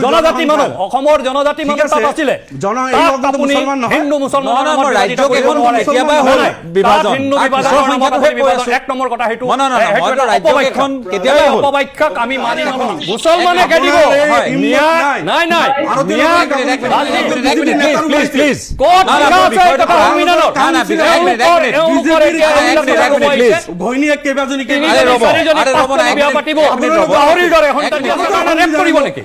জনজাতি মানুহ অসমৰ জনজাতি মানুহ তাত আছিলে হিন্দু মুছলমান এক নম্বৰ কথা সেইটো অপব্যাখ্যাক আমি মানি নলওঁ মুছলমানে কে দিব নাই নাই ঘৈণীয়েক কেইবাজনী গাহৰিৰ দৰে সন্তান ৰেপ কৰিব নেকি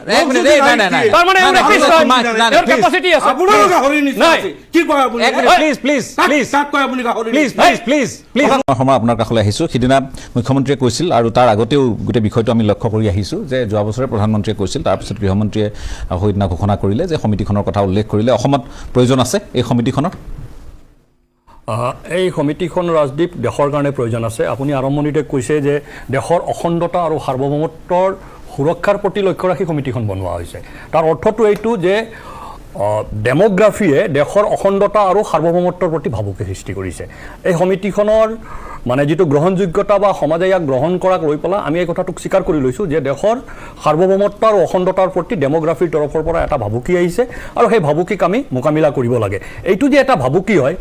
আপোনাৰ কাষলৈ আহিছোঁ সিদিনা মুখ্যমন্ত্ৰীয়ে কৈছিল আৰু তাৰ আগতেও গোটেই বিষয়টো আমি লক্ষ্য কৰি আহিছোঁ যে যোৱা বছৰে প্ৰধানমন্ত্ৰীয়ে কৈছিল তাৰপিছত গৃহমন্ত্ৰীয়ে সেইদিনা ঘোষণা কৰিলে যে সমিতিখনৰ কথা উল্লেখ কৰিলে অসমত প্ৰয়োজন আছে এই সমিতিখনৰ এই সমিতিখন ৰাজদীপ দেশৰ কাৰণে প্ৰয়োজন আছে আপুনি আৰম্ভণিতে কৈছে যে দেশৰ অখণ্ডতা আৰু সাৰ্বভৌমত্বৰ সুৰক্ষাৰ প্ৰতি লক্ষ্য ৰাখি সমিতিখন বনোৱা হৈছে তাৰ অৰ্থটো এইটো যে ডেমোগ্ৰাফিয়ে দেশৰ অখণ্ডতা আৰু সাৰ্বভৌমত্বৰ প্ৰতি ভাবুকি সৃষ্টি কৰিছে এই সমিতিখনৰ মানে যিটো গ্ৰহণযোগ্যতা বা সমাজে ইয়াক গ্ৰহণ কৰাক লৈ পেলাই আমি এই কথাটোক স্বীকাৰ কৰি লৈছোঁ যে দেশৰ সাৰ্বভৌমত্ব আৰু অখণ্ডতাৰ প্ৰতি ডেমোগ্ৰাফিৰ তৰফৰ পৰা এটা ভাবুকি আহিছে আৰু সেই ভাবুকিক আমি মোকাবিলা কৰিব লাগে এইটো যে এটা ভাবুকি হয়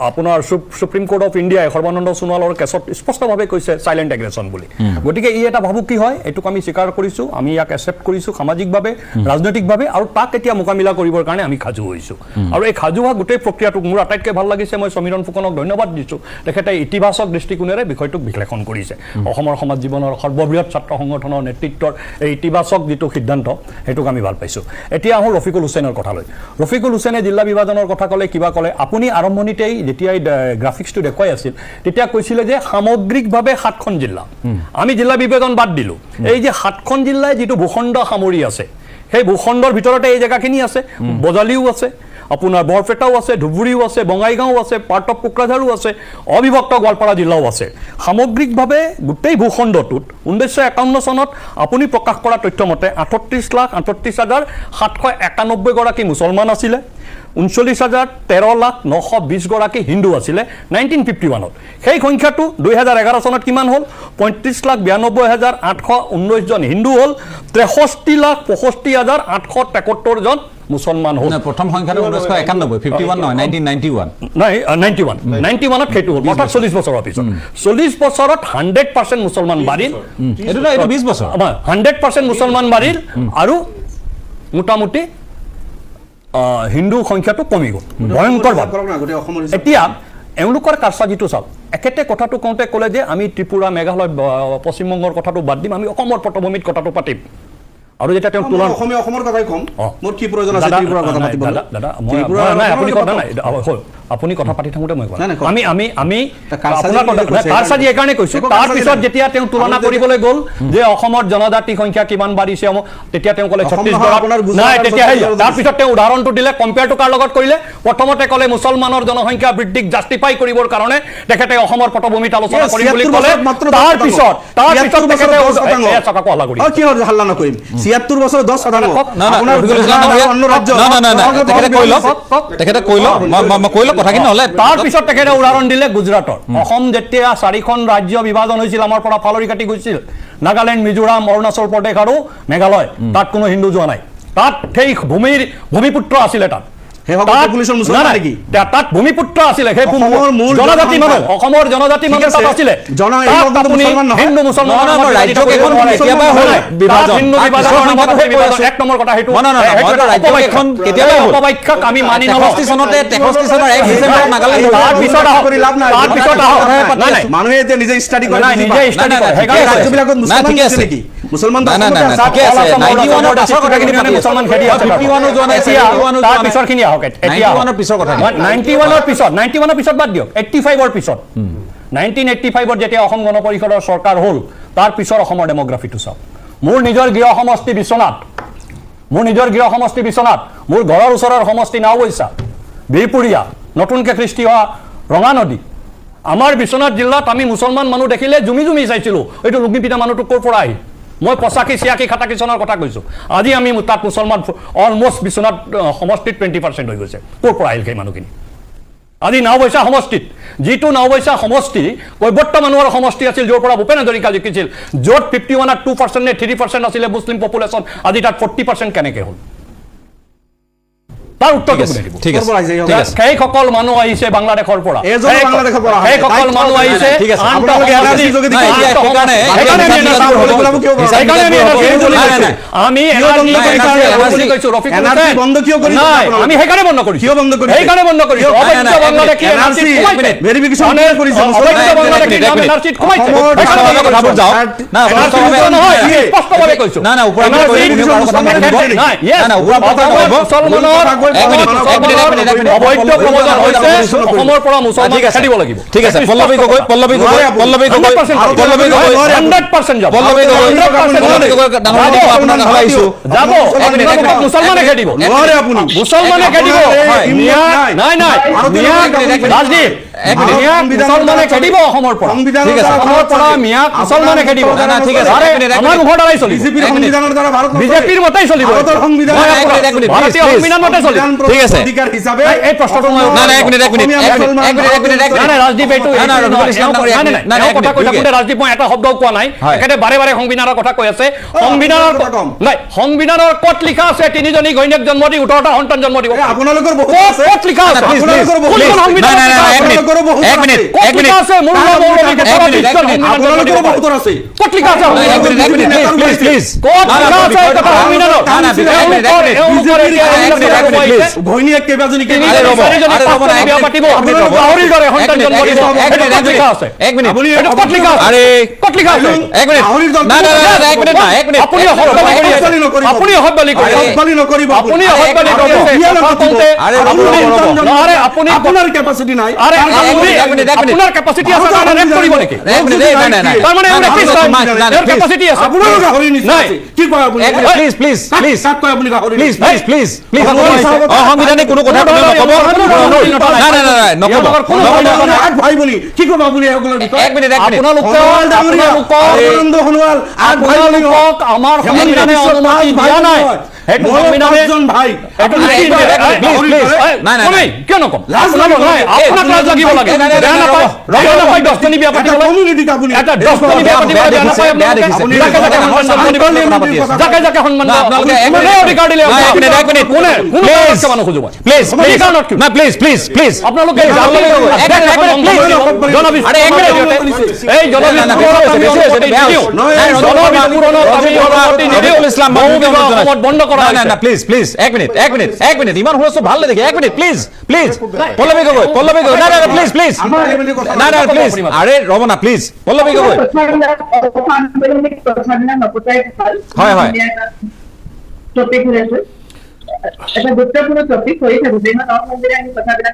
আপোনাৰ সুপ্ৰিম কোৰ্ট অফ ইণ্ডিয়াই সৰ্বানন্দ সোণোৱালৰ কেছত স্পষ্টভাৱে কৈছে চাইলেণ্ট এগ্ৰেছন বুলি গতিকে ই এটা ভাবুকি হয় এইটোক আমি স্বীকাৰ কৰিছোঁ আমি ইয়াক একচেপ্ট কৰিছোঁ সামাজিকভাৱে ৰাজনৈতিকভাৱে আৰু তাক এতিয়া মোকাবিলা কৰিবৰ কাৰণে আমি সাজু হৈছোঁ আৰু এই সাজু হোৱা গোটেই প্ৰক্ৰিয়াটোক মোৰ আটাইতকৈ ভাল লাগিছে মই সমীৰণ ফুকনক ধন্যবাদ দিছোঁ তেখেতে ইতিবাচক দৃষ্টিকোণেৰে বিষয়টোক বিশ্লেষণ কৰিছে অসমৰ সমাজ জীৱনৰ সৰ্ববৃহৎ ছাত্ৰ সংগঠনৰ নেতৃত্বৰ এই ইতিবাচক যিটো সিদ্ধান্ত সেইটোক আমি ভাল পাইছোঁ এতিয়া আহোঁ ৰফিকুল হুছেইনৰ কথালৈ ৰফিকুল হুছেইনে জিলা বিভাজনৰ কথা ক'লে কিবা ক'লে আপুনি আৰম্ভণিতেই যেতিয়া এই গ্ৰাফিক্সটো দেখুৱাই আছিল তেতিয়া কৈছিলে যে সামগ্ৰিকভাৱে 7খন জিলা আমি জিলা বিভাজন বাদ দিলোঁ এই যে 7খন জিলাই যিটো ভূখণ্ড সামৰি আছে সেই ভূখণ্ডৰ ভিতৰতে এই জেগাখিনি আছে বজালিও আছে আপোনাৰ বৰপেটাও আছে ধুবুৰীও আছে বঙাইগাঁও আছে পাৰ্ট অফ কোকৰাঝাৰো আছে অবিভক্ত গোৱালপাৰা জিলাও আছে সামগ্ৰিকভাৱে গোটেই ভূখণ্ডটোত 1951 চনত আপুনি প্ৰকাশ কৰা তথ্য মতে 38,38,791 গৰাকী মুছলমান আছিলে 39,13,920 গৰাকী হিন্দু আছিলে 1951ত সেই সংখ্যাটো 2011 চনত কিমান হ'ল 35,92,819 জন হিন্দু হ'ল 63,65,873 জন মুছলমান হ'ল প্ৰথম সংখ্যাটো 1991 51 নহয় 1991 নাই 91ত সেইটো হ'ল অৰ্থাৎ 40 বছৰৰ পিছত 40 বছৰত 100% মুছলমান বাঢ়িল এইটো 20 বছৰ 100% মুছলমান বাঢ়িল আৰু মোটামুটি হিন্দু সংখ্যাটো কমি গ'ল ভয়ংকৰভাৱে এতিয়া এওঁলোকৰ কাৰচাজিটো চাওক একেতে কথাটো কওঁতে ক'লে যে আমি ত্ৰিপুৰা মেঘালয় পশ্চিমবংগৰ কথাটো বাদ দিম আমি অসমৰ পটভূমিত কথাটো পাতিম আৰু যেতিয়া তেওঁ তুলনা অসমৰ কথাই কম মোৰ কি প্ৰয়োজন আছে ত্ৰিপুৰাৰ কথা পাতিবলৈ দাদা আপুনি কথা পাতি থাকোঁতে মই আমি কাৰচাজি এইকাৰণে কৈছোঁ তাৰপিছত যেতিয়া তেওঁ তুলনা কৰিবলৈ গ'ল যে অসমত জনজাতি সংখ্যা কিমান বাঢ়িছে তেতিয়া তেওঁ ক'লে 36 নাই তেতিয়া তাৰপিছত তেওঁ উদাহৰণটো দিলে কম্পেয়াৰটো কাৰ লগত কৰিলে প্ৰথমতে ক'লে মুছলমানৰ জনসংখ্যা বৃদ্ধিক জাষ্টিফাই কৰিবৰ কাৰণে তেখেতে অসমৰ পটভূমিত আলোচনা কৰিম বুলি ক'লে তাৰপিছত তেখেতে কি হাল্লা নকৰিম 76 বছৰ 10 শতাংশ তেখেতে কৈ লওক মই কৈ লওক কথাখিনি নহ'লে তাৰপিছত তেখেতে উদাহৰণ দিলে গুজৰাটৰ অসম যেতিয়া 4খন ৰাজ্য বিভাজন হৈছিল আমাৰ পৰা ফালৰি কাটি গৈছিল নাগালেণ্ড মিজোৰাম অৰুণাচল প্ৰদেশ আৰু মেঘালয় তাত কোনো হিন্দু যোৱা নাই তাত সেই ভূমিপুত্ৰ আছিলে তাত তাত ভূমিপুত্ৰ আছিলে সেই জনজাতি মানুহ অসমৰ জনজাতি মানুহ তাত আছিলে হিন্দু মুছলমান এক নম্বৰ কথা সেইটো অপব্যাখ্যাক আমি মানি নলওঁ মানুহে এতিয়া নিজে ষ্টাডি কৰে মুছলমান পিছত বাদ দিয়ক 85ৰ পিছত 1985ত যেতিয়া অসম গণ পৰিষদৰ চৰকাৰ হ'ল তাৰ পিছত অসমৰ ডেমোগ্ৰাফিটো চাওক মোৰ নিজৰ গৃহ সমষ্টি বিশ্বনাথ মোৰ ঘৰৰ ওচৰৰ সমষ্টি নাওবৈচা বিৰপুৰীয়া নতুনকৈ সৃষ্টি হোৱা ৰঙা নদী আমাৰ বিশ্বনাথ জিলাত আমি মুছলমান মানুহ দেখিলে জুমি চাইছিলোঁ এইটো লুংগিপিটা মানুহটো ক'ৰ পৰা আহি মই 85-86 চনৰ কথা কৈছোঁ আজি আমি তাত মুছলমান অলমষ্ট বিশ্বনাথ সমষ্টিত 20% হৈ গৈছে ক'ৰ পৰা আহিল সেই মানুহখিনি আজি নাওবৈচা সমষ্টিত যিটো নাওবৈচা সমষ্টি কৈবৰ্ত মানুহৰ সমষ্টি আছিল য'ৰ পৰা ভূপেন হাজৰিকা জিকিছিল য'ত 51 আৰু 2% নে 3% আছিলে মুছলিম পপুলেশ্যন আজি তাত 40% কেনেকৈ হ'ল তাৰ উত্তৰ ঠিক আছে সেইসকল মানুহ আহিছে বাংলাদেশৰ পৰা সেইসকল মানুহ আহিছে আমি আমি সেইকাৰণে বন্ধ কৰিছো সেইকাৰণে বন্ধ কৰিছো অসমৰ পৰা মুছলমান খেদিব লাগিব ঠিক আছে পল্লৱী গগৈ 100% যাব মুছলমানে খেদিব মুছলমানে খেদিব নাই ৰাজদীপ মুছলমানে খেদিব অসমৰ পৰা অসমৰ পৰা মিয়াক মুছলমানে খেদিব আমাৰ মুখৰ দ্বাৰাই চলিব বিজেপিৰ মতেই চলিব ভাৰতীয় সংবিধান মতে চলিব ঠিক আছে এই প্ৰশ্নটো মই ৰাজদীপ এইটো কথা কৈ থাকোঁতে ৰাজদীপ মই এটা শব্দও কোৱা নাই একেবাৰে বাৰে বাৰে সংবিধানৰ কথা কৈ আছে সংবিধানৰ ক'ত লিখা আছে 3জনী ঘৈণীয়েক জন্ম দি 18টা সন্তান জন্ম দিব আপোনালোকৰ বহুত আছে ক'ত লিখা আছে ঘৈণীয়েক কেইবাজনী আপোনাৰ কেপাচিটি নাই আপোনাৰ কেপাচিটি আছে কাৰণে ৰেপ কৰিব নেকি তাৰমানে কেপাচিটি আছে আপোনাৰ গাহৰি নিচিনা কি কয় আপুনি প্লিজ কয় আপুনি গাহৰি প্লিজ সংবিধানে কোনো কথা নকব নকব ভাই বুলি কি কব আপুনি সকলৰ বিষয়ে এক মিনিট আপোনালোকক আমাৰ সংবিধানে অনুমতি দিয়া নাই কিয় নকম আপোনাক লাজ লাগিব লাগে দহজনী বিয়া পাতিব অধিকাৰ দিলে আপোনালোকে বন্ধ কৰা এক মিনিট ইমান হুলস্থুল ভাল নেদেখি এক minute please Pallavi Gogoi please আৰে ৰ'ব না প্লিজ পল্লৱী গগৈ হয় এটা গুৰুত্বপূৰ্ণ টপিক হৈ থাকোঁতে আমি কথাবিলাক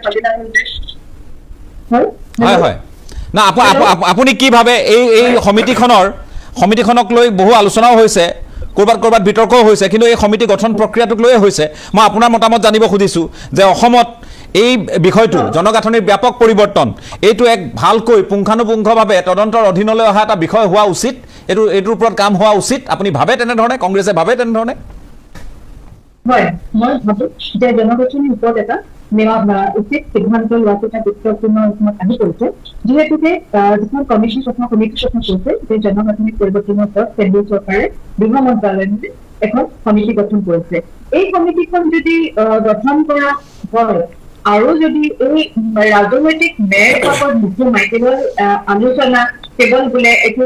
হয় না আপুনি কি ভাবে এই সমিতিখনক লৈ বহু আলোচনাও হৈছে ক'ৰবাত বিতৰ্কও হৈছে কিন্তু এই সমিতি গঠন প্ৰক্ৰিয়াটোক লৈয়ে হৈছে মই আপোনাৰ মতামত জানিব খুজিছোঁ যে অসমত এই বিষয়টো জনগাঁথনিৰ ব্যাপক পৰিৱৰ্তন এইটো এক ভালকৈ পুংখানুপুংখভাৱে তদন্তৰ অধীনলৈ অহা এটা বিষয় হোৱা উচিত এইটোৰ ওপৰত কাম হোৱা উচিত আপুনি ভাবে তেনেধৰণে কংগ্ৰেছে ভাবে তেনেধৰণে হয় মই ভাবোঁ যে জনগঠনিৰ ওপৰত এটা উচিত সিদ্ধান্ত লোৱাটো এটা গুৰুত্বপূৰ্ণ আহি পৰিছে যিহেতুকে যিখন কমিটিৰ কথা কৈছে যে জনগাঁথনিৰ পৰিৱৰ্তনৰ ওপৰত কেন্দ্ৰীয় চৰকাৰে গৃহ মন্ত্ৰালয়ে এখন সমিতি গঠন কৰিছে এই সমিতিখন যদি গঠন কৰা হয় আৰু যদি এই ৰাজনৈতিক মেয়ৰ হিচাপত নোসোমাই কেৱল আলোচনা কেৱল বোলে এইটো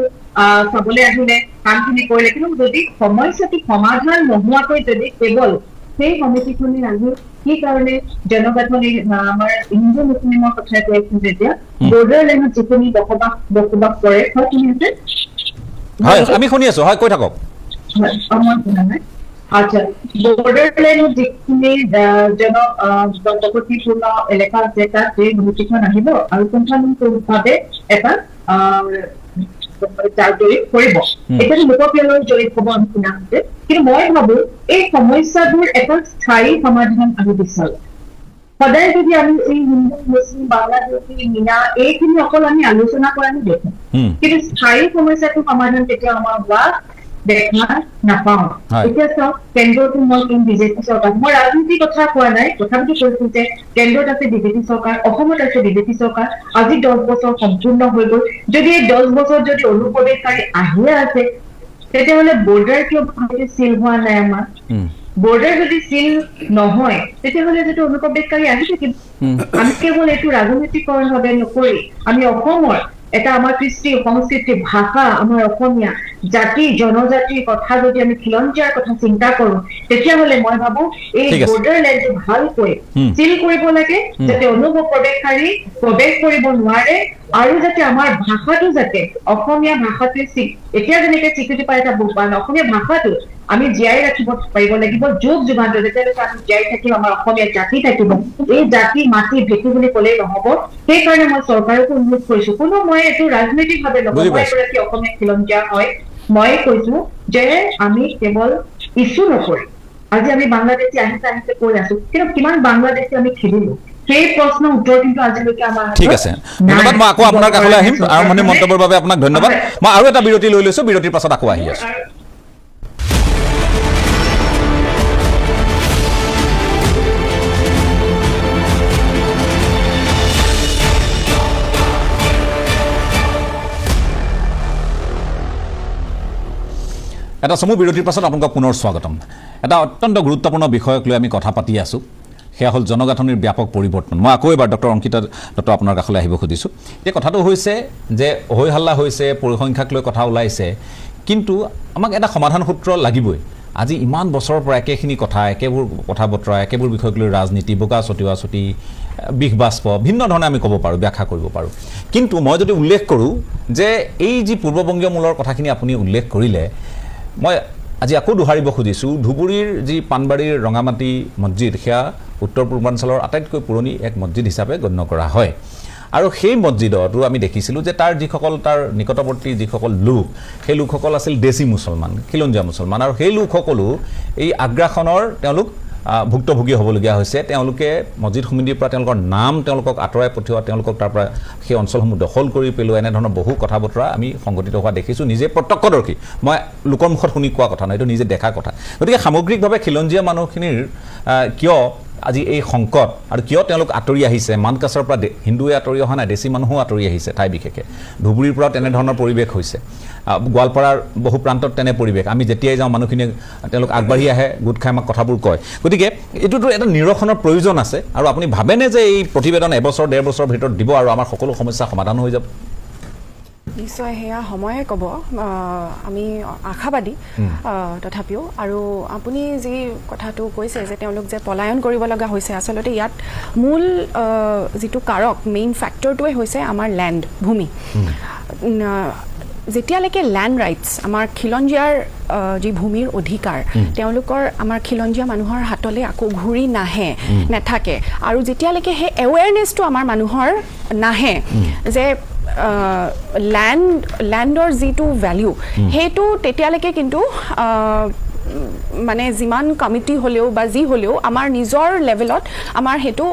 চাবলৈ আহিলে কামখিনি কৰিলে কিন্তু যদি সমস্যাটো সমাধান নোহোৱাকৈ যদি কেৱল সেই সমিতিখনে আহি কি কাৰণে জনগাঁথনিৰ আমাৰ হিন্দু মুছলিমৰ কথা কৈ আছো যেতিয়া বৰ্ডাৰ লাইনত যিখিনি বসবাস কৰে আমি শুনি আছো হয় কৈ থাকক আচ্ছা বৰ্ডাৰ লাইনত যিখিনি জনবসতিপূৰ্ণ এলেকা আছে তাত সেই সমিতিখন আহিব আৰু পুংখানুপুংখভাৱে এটা কৰিব এতিয়া লোকপ্ৰিয়লৈ জড়িত হ'ব নিচিনা হৈছে কিন্তু মই ভাবো এই সমস্যাবোৰ এটা স্থায়ী সমাধান আমি বিচাৰো সদায় যদি আমি এই হিন্দু মুছলিম বাংলাদেশী মিনা এইখিনি অকল আমি আলোচনা কৰা আমি দেখোঁ কিন্তু স্থায়ী সমস্যাটো সমাধান কেতিয়াও আমাৰ হোৱা দেখা নাপাওঁ হয়। এতিয়া চাওক কেন্দ্ৰতো মই বিজেপি চৰকাৰ মই ৰাজনীতিৰ কথা কোৱা নাই তথাপিতো কৈছো যে কেন্দ্ৰত আছে বিজেপি চৰকাৰ অসমত আছে বিজেপি চৰকাৰ আজি 10 বছৰ সম্পূৰ্ণ হৈ গ'ল যদি এই 10 বছৰ যদি অনুপ্ৰৱেশকাৰী আহিয়ে আছে তেতিয়াহ'লে বৰ্ডাৰ কিয় ভালকে চিল হোৱা নাই আমাৰ বৰ্ডাৰ যদি চিল নহয় তেতিয়াহ'লে যদি অনুপ্ৰৱেশকাৰী আহি থাকিব আমি কেৱল এইটো ৰাজনৈতিকৰণ ভাৱে নকৰি আমি অসমৰ এটা আমাৰ কৃষ্টি সংস্কৃতি ভাষা আমাৰ অসমীয়া জাতি জনজাতিৰ কথা যদি আমি খিলঞ্জীয়াৰ কথা চিন্তা কৰো তেতিয়াহ'লে মই ভাবো এই ঠিক আছে। বৰ্ডাৰ লাইনটো ভালকৈ চিল কৰিব লাগে যাতে অনুপ্ৰৱেশকাৰী প্ৰৱেশ কৰিব নোৱাৰে আৰু যাতে আমাৰ ভাষাটো যাতে অসমীয়া ভাষাটোৱে এতিয়া যেনেকে স্বীকৃতি পাই এটা অসমীয়া ভাষাটো আমি জীয়াই ৰাখিব পাৰিব লাগিব যুগ যুগান্তৰ যেতিয়ালৈকে আমি জীয়াই থাকিম আমাৰ অসমীয়া জাতি থাকিব এই জাতি মাটি ভেটি বুলি ক'লেই নহ'ব সেইকাৰণে মই চৰকাৰকো অনুৰোধ কৰিছো কোনো মই এইটো ৰাজনৈতিকভাৱে নকওঁ মই এগৰাকী অসমীয়া খিলঞ্জীয়া হয় মই কৈছো যে আমি কেৱল ইছ্যু নকৰি আজি আমি বাংলাদেশী আহিছে কৈ আছো কিন্তু কিমান বাংলাদেশী আমি খেলিলো সেই প্ৰশ্নৰ উত্তৰ কিন্তু আজিলৈকে আমাৰ ঠিক আছে ধন্যবাদ মই আকৌ আপোনাৰ কাষলৈ আহিম আৰম্ভণি মন্তব্যৰ বাবে আপোনাক ধন্যবাদ মই আৰু এটা বিৰতি লৈ লৈছো বিৰতিৰ পাছত আকৌ আহি আছো এটা চমু বিৰতিৰ পাছত আপোনালোকক পুনৰ স্বাগতম এটা অত্যন্ত গুৰুত্বপূৰ্ণ বিষয়ক লৈ আমি কথা পাতি আছোঁ সেয়া হ'ল জনগাঁথনিৰ ব্যাপক পৰিৱৰ্তন মই আকৌ এবাৰ ডক্টৰ অংকিতা দত্ত আপোনাৰ কাষলৈ আহিব খুজিছোঁ এই কথাটো হৈছে যে হৈ হাল্লা হৈছে পৰিসংখ্যাক লৈ কথা ওলাইছে কিন্তু আমাক এটা সমাধান সূত্ৰ লাগিবই আজি ইমান বছৰৰ পৰা একেখিনি কথা একেবোৰ কথা বতৰা একেবোৰ বিষয়ক লৈ ৰাজনীতি বোকা ছটিওৱা ছটি বিষ বাষ্প ভিন্ন ধৰণে আমি ক'ব পাৰোঁ ব্যাখ্যা কৰিব পাৰোঁ কিন্তু মই যদি উল্লেখ কৰোঁ যে এই যি পূৰ্ববংগীয় মূলৰ কথাখিনি আপুনি উল্লেখ কৰিলে মই আজি আকৌ দোহাৰিব খুজিছোঁ ধুবুৰীৰ যি পাণবাৰীৰ ৰঙামাটি মছজিদ সেয়া উত্তৰ পূৰ্বাঞ্চলৰ আটাইতকৈ পুৰণি এক মছজিদ হিচাপে গণ্য কৰা হয় আৰু সেই মছজিদতো আমি দেখিছিলোঁ যে তাৰ যিসকল তাৰ নিকটৱৰ্তী যিসকল লোক সেই লোকসকল আছিল দেশী মুছলমান খিলঞ্জীয়া মুছলমান আৰু সেই লোকসকলো এই আগ্ৰাসনৰ তেওঁলোক ভুক্তভোগী হ'বলগীয়া হৈছে তেওঁলোকে মছজিদ সমিতিৰ পৰা তেওঁলোকৰ নাম তেওঁলোকক আঁতৰাই পঠিওৱা তেওঁলোকক তাৰ পৰা সেই অঞ্চলসমূহ দখল কৰি পেলোৱা এনেধৰণৰ বহু কথা বতৰা আমি সংঘটিত হোৱা দেখিছোঁ নিজে প্ৰত্যক্ষদৰ্শী মই লোকৰ মুখত শুনি কোৱা কথা নহয় এইটো নিজে দেখা কথা গতিকে সামগ্ৰিকভাৱে খিলঞ্জীয়া মানুহখিনিৰ কিয় আজি এই সংকট আৰু কিয় তেওঁলোক আঁতৰি আহিছে মানকাছৰ পৰা হিন্দুৱে আঁতৰি অহা নাই দেশী মানুহো আঁতৰি আহিছে ঠাই বিশেষে ধুবুৰীৰ পৰা তেনেধৰণৰ পৰিৱেশ হৈছে গোৱালপাৰাৰ বহু প্ৰান্তত তেনে পৰিৱেশ আমি যেতিয়াই যাওঁ মানুহখিনিয়ে তেওঁলোক আগবাঢ়ি আহে গোট খাই আমাক কথাবোৰ কয় গতিকে এইটোতো এটা নিৰসনৰ প্ৰয়োজন আছে আৰু আপুনি ভাবেনে যে এই প্ৰতিবেদন এবছৰ 1.5 বছৰৰ ভিতৰত দিব আৰু আমাৰ সকলো সমস্যা সমাধান হৈ যাব নিশ্চয় সেয়া সময়ে ক'ব আমি আশাবাদী তথাপিও আৰু আপুনি যি কথাটো কৈছে যে তেওঁলোক যে পলায়ন কৰিব লগা হৈছে আচলতে ইয়াত মূল যিটো কাৰক মেইন ফেক্টৰটোৱে হৈছে আমাৰ লেণ্ড ভূমি যেতিয়ালৈকে লেণ্ড ৰাইটছ আমাৰ খিলঞ্জীয়াৰ যি ভূমিৰ অধিকাৰ তেওঁলোকৰ আমাৰ খিলঞ্জীয়া মানুহৰ হাতলৈ আকৌ ঘূৰি নাথাকে আৰু যেতিয়ালৈকে সেই এৱেৰনেছটো আমাৰ মানুহৰ নাহে যে লেণ্ডৰ যিটো ভেলিউ সেইটো তেতিয়ালৈকে কিন্তু মানে যিমান কমিটি হ'লেও বা যি হ'লেও আমাৰ নিজৰ লেভেলত আমাৰ সেইটো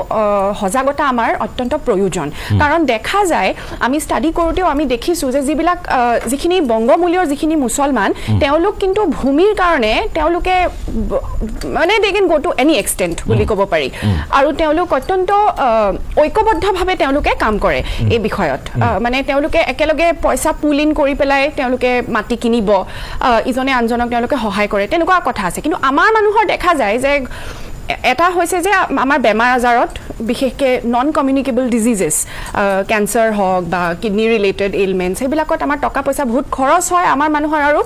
সজাগতা আমাৰ অত্যন্ত প্ৰয়োজন কাৰণ দেখা যায় আমি ষ্টাডি কৰোঁতেও আমি দেখিছোঁ যে যিখিনি বংগমূলীয়ৰ যিখিনি মুছলমান তেওঁলোক কিন্তু ভূমিৰ কাৰণে তেওঁলোকে মানে দে কেন গো টু এনি এক্সটেণ্ট বুলি ক'ব পাৰি আৰু তেওঁলোক অত্যন্ত ঐক্যবদ্ধভাৱে তেওঁলোকে কাম কৰে এই বিষয়ত মানে তেওঁলোকে একেলগে পইচা পুল ইন কৰি পেলাই তেওঁলোকে মাটি কিনিব ইজনে আনজনক তেওঁলোকে সহায় কৰে তেনেকুৱা কথা আছে কিন্তু আমাৰ মানুহৰ দেখা যায় যে এটা হৈছে যে আমাৰ বেমাৰ আজাৰত বিশেষকৈ নন কমিউনিকেবল ডিজিজেছ কেঞ্চাৰ হওক বা কিডনি ৰিলেটেড এইলমেণ্টছ সেইবিলাকত আমাৰ টকা পইচা বহুত খৰচ হয় আমাৰ মানুহৰ আৰু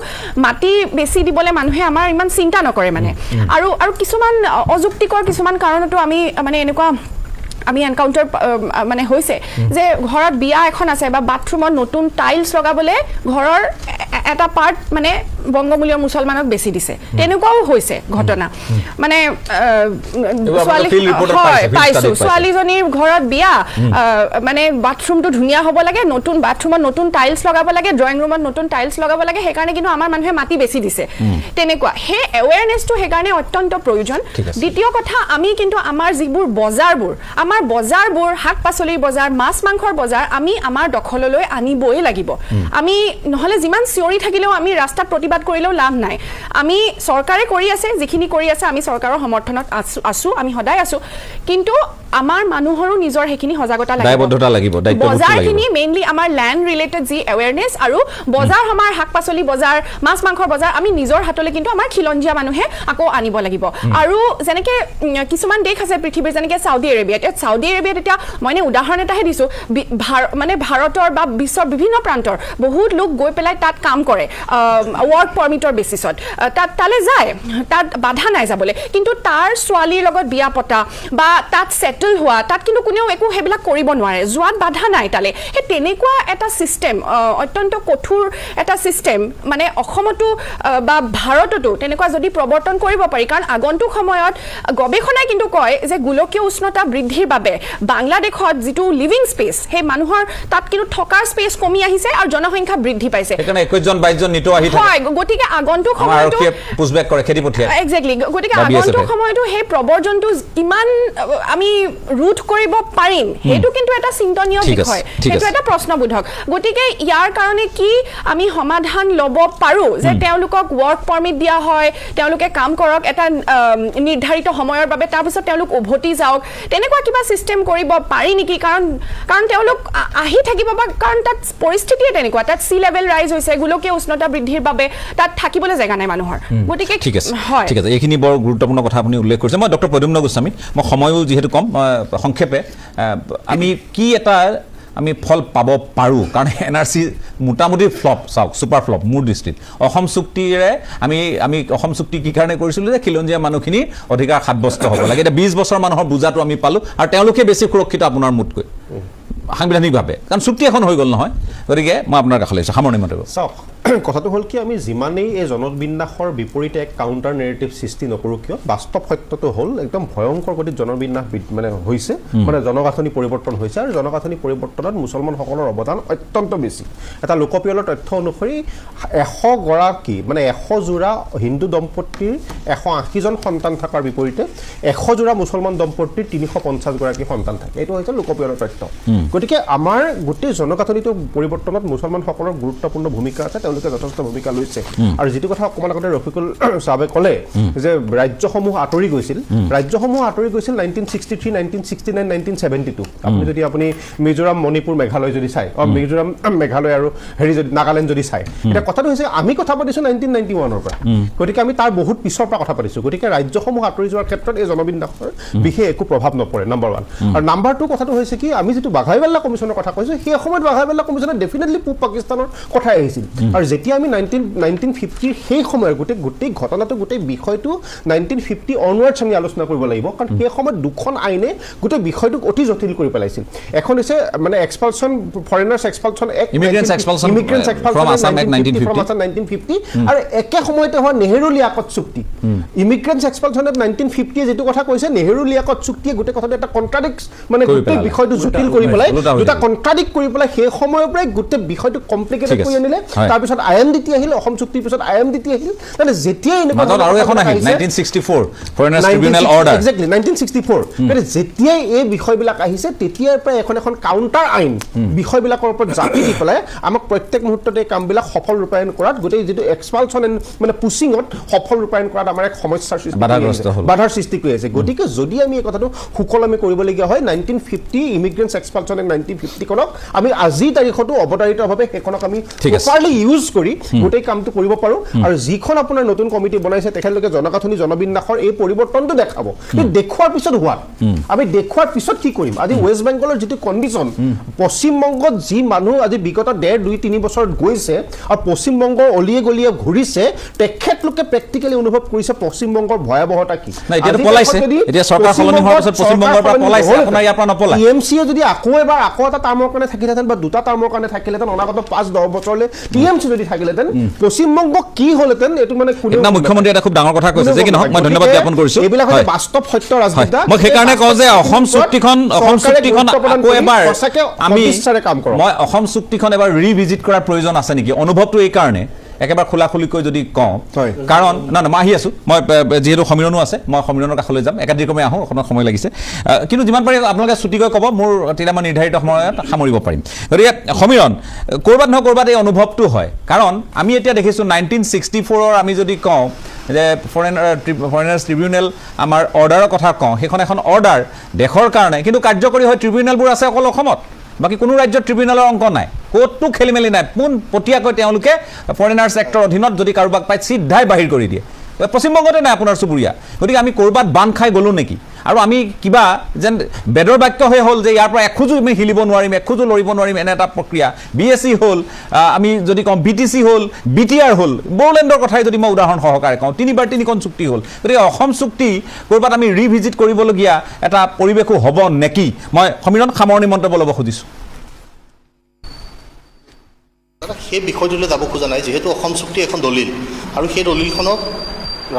মাটি বেছি দিবলৈ মানুহে আমাৰ ইমান চিন্তা নকৰে মানে আৰু কিছুমান অযুক্তিকৰ কিছুমান কাৰণতো আমি মানে এনেকুৱা আমি এনকাউণ্টাৰ মানে হৈছে যে ঘৰত বিয়া এখন আছে বা বাথৰুমত নতুন টাইলছ লগাবলৈ ঘৰৰ এটা পাৰ্ট মানে বংগমূলীয় মুছলমানক বেছি দিছে তেনেকুৱাও হৈছে ঘটনা মানে ছোৱালীজনীৰ ঘৰত বিয়া মানে বাথৰুমটো ধুনীয়া হ'ব লাগে নতুন বাথৰুমত নতুন টাইলছ লগাব লাগে ড্ৰয়িং ৰুমত নতুন টাইলছ লগাব লাগে সেইকাৰণে কিন্তু আমাৰ মানুহে মাটি বেছি দিছে তেনেকুৱা সেই এৱেৰনেছটো সেইকাৰণে অত্যন্ত প্ৰয়োজন দ্বিতীয় কথা আমি কিন্তু আমাৰ যিবোৰ বজাৰবোৰ আমাৰ বজাৰবোৰ শাক পাচলিৰ বজাৰ মাছ মাংসৰ বজাৰ আমি আমাৰ দখললৈ আনিবই লাগিব আমি নহলে যিমান চিঞৰি থাকিলেও আমি ৰাস্তাত প্ৰতিবাদ কৰিলেও লাভ নাই আমি চৰকাৰে কৰি আছে যিখিনি কৰি আছে আমি চৰকাৰৰ সমৰ্থনত আছো আমি সদায় আছো কিন্তু আমাৰ মানুহৰো নিজৰ হেখিনি সজাগতা লাগিব দায়বদ্ধতা লাগিব বজাৰখিনি মেইনলি আমাৰ ল্যান্ড ৰিলেটেড যি এৱেৰনেছ আৰু বজাৰ আমাৰ শাক পাচলি বজাৰ মাছ মাংসৰ বজাৰ আমি নিজৰ হাতলৈ কিন্তু আমাৰ খিলঞ্জীয়া মানুহে আকৌ আনিব লাগিব আৰু যেনেকে কিছুমান দেশ আছে পৃথিৱীৰ যেনেকে সাউদি আৰবিয়াত এতিয়া মই উদাহৰণ এটাহে দিছো মানে ভাৰতৰ বা বিশ্বৰ বিভিন্ন প্ৰান্তৰ বহুত লোক গৈ পেলাই তাত কাম কৰে ৱৰ্ক পাৰমিটৰ বেচিছত তালে যায় তাত বাধা নাই যাবলৈ কিন্তু তাৰ ছোৱালীৰ লগত বিয়া পতা বা তাত সেটেল হোৱা তাত কিন্তু কোনেও একো হেবিলাক কৰিব নোৱাৰে যোৱাত বাধা নাই তালে হে তেনেকুৱা এটা সিস্টেম অত্যন্ত কঠোৰ এটা সিস্টেম মানে অসমতো বা ভাৰততো তেনেকুৱা যদি প্ৰৱৰ্তন কৰিব পাৰি কাৰণ আগন্তুক সময়ত গৱেষণাই কিন্তু কয় যে গোলকীয় উষ্ণতা বৃদ্ধিৰ বাবে বাংলাদেশত যেটো লিভিং স্পেস হে মানুহৰ তাত কিন্তু থকাৰ স্পেস কমি আহিছে আৰু জনসংখ্যা বৃদ্ধি পাইছে সেইকাৰণে 21 জন 22 জন নিটো আহি থাকে হয় গতিকে আগন্তুক সময়তো পুশবেক কৰে খেদি পঠিয়ায় এক্স্যাক্টলি গতিকে আগন্তুক সময়তো হে প্ৰৱৰ্জনটো কিমান আমি ৰুট কৰিব পাৰিম হেতু কিন্তু এটা চিন্তনীয় বিষয় হেতু এটা প্ৰশ্নবোধক গতিকে ইয়াৰ কাৰণে কি আমি সমাধান লব পাৰো যে তেওঁলোকক ৱৰ্ক পাৰমিট দিয়া হয় তেওঁলোকে কাম কৰক এটা নিৰ্ধাৰিত সময়ৰ বাবে তাৰ পিছত তেওঁলোক উভতি যাওক তেনেকুৱা কিবা সিস্টেম কৰিব পাৰি নেকি কাৰণ তেওঁলোক আহি থাকিব বা কাৰণ তাত পৰিস্থিতি তেনেকুৱা তাত সি লেভেল ৰাইজ হৈছে গোলকীয় উষ্ণতা বৃদ্ধিৰ বাবে তাত থাকিবলৈ জায়গা নাই মানুহৰ গতিকে ঠিক আছে এইখিনি বৰ গুৰুত্বপূৰ্ণ কথা আপুনি উল্লেখ কৰিছে মই ডক্টৰ প্ৰদ্যুম্ন গোস্বামী মই সময়ও যিহেতু কম সংক্ষেপে আমি কি এটা আমি ফল পাব পাৰো কাৰণ এনআৰসি মোটামুটি ফ্লপ চাওক সুপাৰ ফ্লপ মোৰ দৃষ্টিত অসম চুক্তিৰে আমি অসম চুক্তি কি কাৰণে কৰিছিলো যে খিলঞ্জীয়া মানুহখিনি অধিকাৰ সাব্যস্ত হ'ব লাগে এটা 20 বছৰ মানুহৰ বুজাটো আমি পালো আৰু তেওঁলোকে বেছি সুৰক্ষিত আপোনাৰ মুটকৈ সাংবিধানিকভাৱে কাৰণ চুক্তি এখন হৈ গ'ল নহয় গতিকে মই আপোনাৰ কাষলৈ আছো সামৰণি মাৰিব চাওক কথাটো হ'ল কি আমি যিমানেই এই জনবিন্যাসৰ বিপৰীতে এক কাউণ্টাৰ নেৰেটিভ সৃষ্টি নকৰোঁ কিয় বাস্তৱ সত্যটো হ'ল একদম ভয়ংকৰ গতিত জনবিন্যাস মানে হৈছে মানে জনগাঁথনি পৰিৱৰ্তন হৈছে আৰু জনগাঁথনি পৰিৱৰ্তনত মুছলমানসকলৰ অৱদান অত্যন্ত বেছি এটা লোকপিয়লৰ তথ্য অনুসৰি 100 গৰাকী মানে 100 জোৰা হিন্দু দম্পতীৰ 180 জন সন্তান থকাৰ বিপৰীতে 100 জোৰা মুছলমান দম্পতীৰ 350 গৰাকী সন্তান থাকে এইটো হৈছে লোকপিয়লৰ তথ্য গতিকে আমাৰ গোটেই জনগাঁথনিটো পৰিৱৰ্তনত মুছলমানসকলৰ গুৰুত্বপূৰ্ণ ভূমিকা আছে তেওঁলোকে যথেষ্ট ভূমিকা লৈছে আৰু যেটো কথা অকমান আগতে ৰফিকুল সাহেবে ক'লে যে ৰাজ্যসমূহ আঁতৰি গৈছিল 1963 1969 1972 আপুনি যদি আপুনি মিজোৰাম মণিপুৰ মেঘালয় যদি চাই মিজোৰাম মেঘালয় আৰু হেৰি যদি নাগালেণ্ড যদি চাই এটা কথাটো হৈছে আমি কথা পাতিছো 1991 ৰ পৰা গতিকে আমি তাৰ বহুত পিছৰ পৰা কথা পাতিছো গতিকে ৰাজ্যসমূহ আঁতৰি যোৱাৰ ক্ষেত্ৰত এই জনবিন্যাসৰ বিশেষ একো প্ৰভাৱ নপৰে নম্বৰ 1 আৰু নম্বৰ 2 কথাটো হৈছে কি আমি যেটো বাঘাইবাল্লা কমিছনৰ কথা কৈছো সেই সময়ত বাঘাইবাল্লা কমিছনে ডেফিনেটলি পূব পাকিস্তানৰ কথা আহিছিল আৰু যেতিয়া আমি 1950 সেই সময়ৰ গোটেই ঘটনাটো গোটেই বিষয়টো 1950 অনৱাৰ্ডছ আমি আলোচনা কৰিব লাগিব কাৰণ সেই সময়ত দুখন আইনে গোটেই বিষয়টোক অতি জটিল কৰি পেলাইছিল এখন হৈছে মানে expulsion foreigners expulsion act immigrants expulsion from Assam act 1950 আৰু একে সময়তে হোৱা নেহেৰু লিয়াকত চুক্তি ইমিগ্ৰেণ্টছ এক্সপালছন এক্ট 1950 যেটো কথা কৈছে নেহেৰু লিয়াকত চুক্তিয়ে গোটেই কথাটো এটা কন্ট্ৰাডিক্ট মানে গোটেই বিষয়টো জটিল কৰি পেলাই দুটা কন্ট্ৰাডিক্ট কৰি পেলাই সেই সময়ৰ পৰাই গোটেই বিষয়টো কমপ্লিকেটেড কৰি আনিলে তাৰ পিছত আইএমডিটি আহিল অসম চুক্তিৰ পিছত আইএমডিটি আহিল মানে যেতিয়া এনেকুৱা আৰু এখন আহিল 1964 ফৰেনাৰ্ছ ট্ৰিবিউনেল অৰ্ডাৰ এক্স্যাক্টলি 1964 মানে যেতিয়া এই বিষয়বিলাক আহিছে তেতিয়াৰ পৰা এখন কাউণ্টাৰ আইন বিষয়বিলাকৰ ওপৰত জাপি দি পেলাই আমাক প্ৰত্যেক মুহূৰ্ততে এই কামবিলাক সফল ৰূপায়ণ কৰাত গোটেই যেটো এক্সপালছন মানে পুচিঙত সফল ৰূপায়ণ কৰাত আমাৰ এক সমস্যাৰ সৃষ্টি বাধাৰ সৃষ্টি কৰি আছে গতিকে যদি আমি এই কথাটো সুকলমে কৰিবলগীয়া হয় 1950 ইমিগ্ৰেণ্টছ এক্সপালছন এক্ট 1950 খনক আমি আজি তাৰিখতো অৱতাৰিতভাৱে সেইখনক আমি প্ৰপাৰলি ইউজ কৰি গোটেই কামটো কৰিব পাৰো আৰু যিখন আপোনাৰ নতুন কমিটি বনাইছে তেখেতলোকে জনগাঁথনি জনবিন্যাসৰ এই পৰিৱৰ্তনটো দেখাব এই দেখুৱাৰ পিছত হোৱা আমি দেখুৱাৰ পিছত কি কৰিম আজি ৱেষ্ট বেংগলৰ যেটো কণ্ডিশ্যন পশ্চিমবংগত যি মানুহ আজি বিগত 1.5-2-3 বছৰত গৈছে আৰু পশ্চিমবংগৰ অলিয়ে গলিয়ে ঘূৰিছে তেখেতলোকে প্ৰেক্টিকেলি অনুভৱ কৰিছে পশ্চিমবংগৰ ভয়াৱহতা কি এতিয়া পলাইছে এতিয়া চৰকাৰ সলনি হোৱাৰ পিছত পশ্চিমবংগৰ পৰা পলাইছে আপোনাৰ ইয়াৰ পৰা নপলাই টিএমচিয়ে যদি আকৌ এটা টাৰ্মৰ কাৰণে থাকিলেহেঁতেন বা দুটা টাৰ্মৰ কাৰণে থাকিলেহেঁতেন অনাগত 5-10 বছৰলৈ টিএমচি যদি থাকিলেহেঁতেন পশ্চিমবংগ কি হ'লহেঁতেন এইটো মানে মুখ্যমন্ত্ৰী এটা খুব ডাঙৰ কথা কৈছে যে কি নহওক মই ধন্যবাদ জ্ঞাপন কৰিছো এইবিলাক হৈছে বাস্তৱ সত্য ৰাজনীতি মই সেইকাৰণে কওঁ যে অসম চুক্তিখন আকৌ এবাৰ আমি কাম কৰক মই অসম চুক্তিখন এবাৰ ৰিভিজিট কৰাৰ প্ৰয়োজন আছে নেকি অনুভৱটো এই কাৰণে একেবাৰে খোলাখুলিকৈ যদি কওঁ হয়। কাৰণ না মই আহি আছোঁ মই যিহেতু সমীৰণো আছে মই সমীৰণৰ কাষলৈ যাম একাধিক্ৰমে আহোঁ অকণমান সময় লাগিছে কিন্তু যিমান পাৰি আপোনালোকে ছুটিকৈ ক'ব মোৰ তেতিয়া মই নিৰ্ধাৰিত সময়ত সামৰিব পাৰিম গতিকে সমীৰণ ক'ৰবাত নহয় ক'ৰবাত এই অনুভৱটো হয় কাৰণ আমি এতিয়া দেখিছোঁ 1964 আমি যদি কওঁ যে ফৰেনাৰ্ছ ট্ৰিবিউনেল আমাৰ অৰ্ডাৰৰ কথা কওঁ সেইখন এখন অৰ্ডাৰ দেশৰ কাৰণে কিন্তু কাৰ্যকৰী হয় ট্ৰিবিউনেলবোৰ আছে অকল অসমত বাকী কোনো ৰাজ্যত ট্ৰিবিউনেলৰ অংক নাই ক'তো খেলি মেলি নাই পোনপটীয়াকৈ তেওঁলোকে ফৰেনাৰ্ছ এক্টৰ অধীনত যদি কাৰোবাক পায় চিধাই বাহিৰ কৰি দিয়ে পশ্চিমবংগতে নাই আপোনাৰ চুবুৰীয়া গতিকে আমি ক'ৰবাত বান্ধ খাই গ'লোঁ নেকি আৰু আমি কিবা যেন বেদৰ বাক্য হৈ হ'ল যে ইয়াৰ পৰা এখোজো আমি হিলিব নোৱাৰিম এখোজো লৰিব নোৱাৰিম এনে এটা প্ৰক্ৰিয়া BSc হ'ল আমি যদি কওঁ BTC হ'ল BTR হ'ল বড়োলেণ্ডৰ কথাই যদি মই উদাহৰণ সহকাৰে কওঁ 3বাৰ 3খন চুক্তি হ'ল গতিকে অসম চুক্তি ক'ৰবাত আমি ৰিভিজিট কৰিবলগীয়া এটা পৰিৱেশো হ'ব নেকি মই সমীৰণ সামৰণি মন্তব্য ল'ব খুজিছোঁ সেই বিষয়টোলৈ যাব খোজা নাই যিহেতু অসম চুক্তি এখন দলিল আৰু সেই দলিলখনক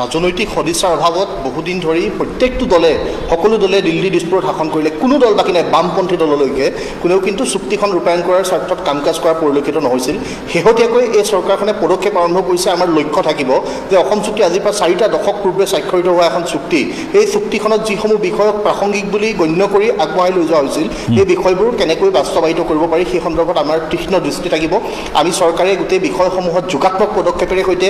ৰাজনৈতিক সদিচ্ছাৰ অভাৱত বহুদিন ধৰি প্ৰত্যেকটো দলে সকলো দলে দিল্লী দিছপুৰত শাসন কৰিলে কোনো দল বাকী নাই বামপন্থী দললৈকে কোনেও কিন্তু চুক্তিখন ৰূপায়ণ কৰাৰ স্বাৰ্থত কাম কাজ কৰা পৰিলক্ষিত নহৈছিল শেহতীয়াকৈ এই চৰকাৰখনে পদক্ষেপ আৰম্ভ কৰিছে আমাৰ লক্ষ্য থাকিব যে অসম চুক্তি আজিৰ পৰা 4টা দশক পূৰ্বে স্বাক্ষৰিত হোৱা এখন চুক্তি এই চুক্তিখনত যিসমূহ বিষয়ক প্ৰাসংগিক বুলি গণ্য কৰি আগবঢ়াই লৈ যোৱা হৈছিল এই বিষয়বোৰ কেনেকৈ বাস্তৱায়িত কৰিব পাৰি সেই সন্দৰ্ভত আমাৰ তীক্ষ্ণ দৃষ্টি থাকিব আমি চৰকাৰে গোটেই বিষয়সমূহত যোগাত্মক পদক্ষেপেৰে সৈতে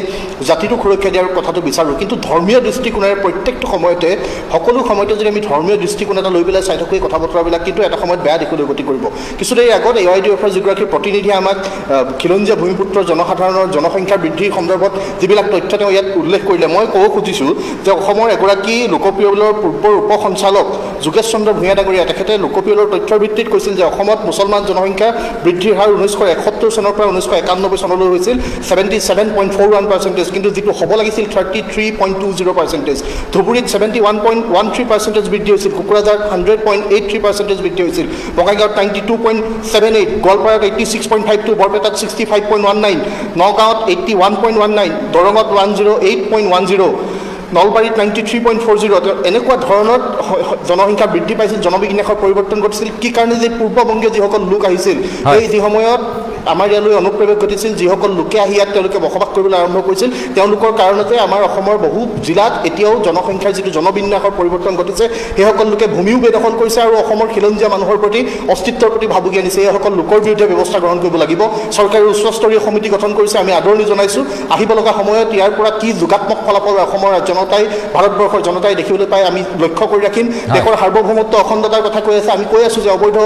জাতিটোক সুৰক্ষা দিয়াৰ কথাটো বিচাৰোঁ কিন্তু ধৰ্মীয় দৃষ্টিকোণেৰে প্ৰত্যেকটো সময়তে সকলো সময়তে যদি আমি ধৰ্মীয় দৃষ্টিকোণ এটা লৈ পেলাই চাই থাকোঁ এই কথা বতৰাবিলাক কিন্তু এটা সময়ত বেয়া দিশলৈ গতি কৰিব কিছুদিন আগত AIDFৰ যিগৰাকী প্ৰতিনিধিয়ে আমাক খিলঞ্জীয়া ভূমিপুত্ৰ জনসাধাৰণৰ জনসংখ্যা বৃদ্ধিৰ সন্দৰ্ভত যিবিলাক তথ্য তেওঁ ইয়াত উল্লেখ কৰিলে মই ক'ব খুজিছোঁ যে অসমৰ এগৰাকী লোকপিয়লৰ পূৰ্বৰ উপ সঞ্চালক যোগেশ চন্দ্ৰ ভূঞা ডাঙৰীয়া তেখেতে লোকপিয়লৰ তথ্যৰ ভিত্তিত কৈছিল যে অসমত মুছলমান জনসংখ্যা বৃদ্ধিৰ হাৰ 1971 চনৰ পৰা 1991 চনলৈ হৈছিল 77.41% কিন্তু যিটো হ'ব লাগিছিল 33.20%, ধুবুৰীত 71.13% বৃদ্ধি হৈছিল, কোকৰাঝাৰত 100.83% বৃদ্ধি হৈছিল, বঙাইগাঁৱত 92.78, গোৱালপাৰাত 86.52, বৰপেটাত 65.19, নগাঁৱত 81.19, দৰঙত 108.10, নলবাৰীত 93.40, এনেকুৱা ধৰণৰ জনসংখ্যা বৃদ্ধি পাইছিল, জনবিন্যাসৰ পৰিৱৰ্তন ঘটিছিল। কি কাৰণে যে পূৰ্ববংগীয় যিসকল লোক আহিছিল সেই যি সময়ত আমাৰ ইয়ালৈ অনুপ্ৰৱেশ ঘটিছিল, যিসকল লোকে আহি ইয়াত তেওঁলোকে বসবাস কৰিবলৈ আৰম্ভ কৰিছিল, তেওঁলোকৰ কাৰণতে আমাৰ অসমৰ বহু জিলাত এতিয়াও জনসংখ্যাৰ যিটো জনবিন্যাসৰ পৰিৱৰ্তন ঘটিছে, সেইসকল লোকে ভূমিও বেদখল কৰিছে আৰু অসমৰ খিলঞ্জীয়া মানুহৰ প্ৰতি অস্তিত্বৰ প্ৰতি ভাবুকি আনিছে। এইসকল লোকৰ বিৰুদ্ধে ব্যৱস্থা গ্ৰহণ কৰিব লাগিব। চৰকাৰে উচ্চস্তৰীয় সমিতি গঠন কৰিছে, আমি আদৰণি জনাইছোঁ। আহিব লগা সময়ত ইয়াৰ পৰা কি যোগাত্মক ফলাফল অসমৰ জনতাই, ভাৰতবৰ্ষৰ জনতাই দেখিবলৈ পাই আমি লক্ষ্য কৰি ৰাখিম। দেশৰ সাৰ্বভৌমত্ব অখণ্ডতাৰ কথা কৈ আছে, আমি কৈ আছোঁ যে অবৈধ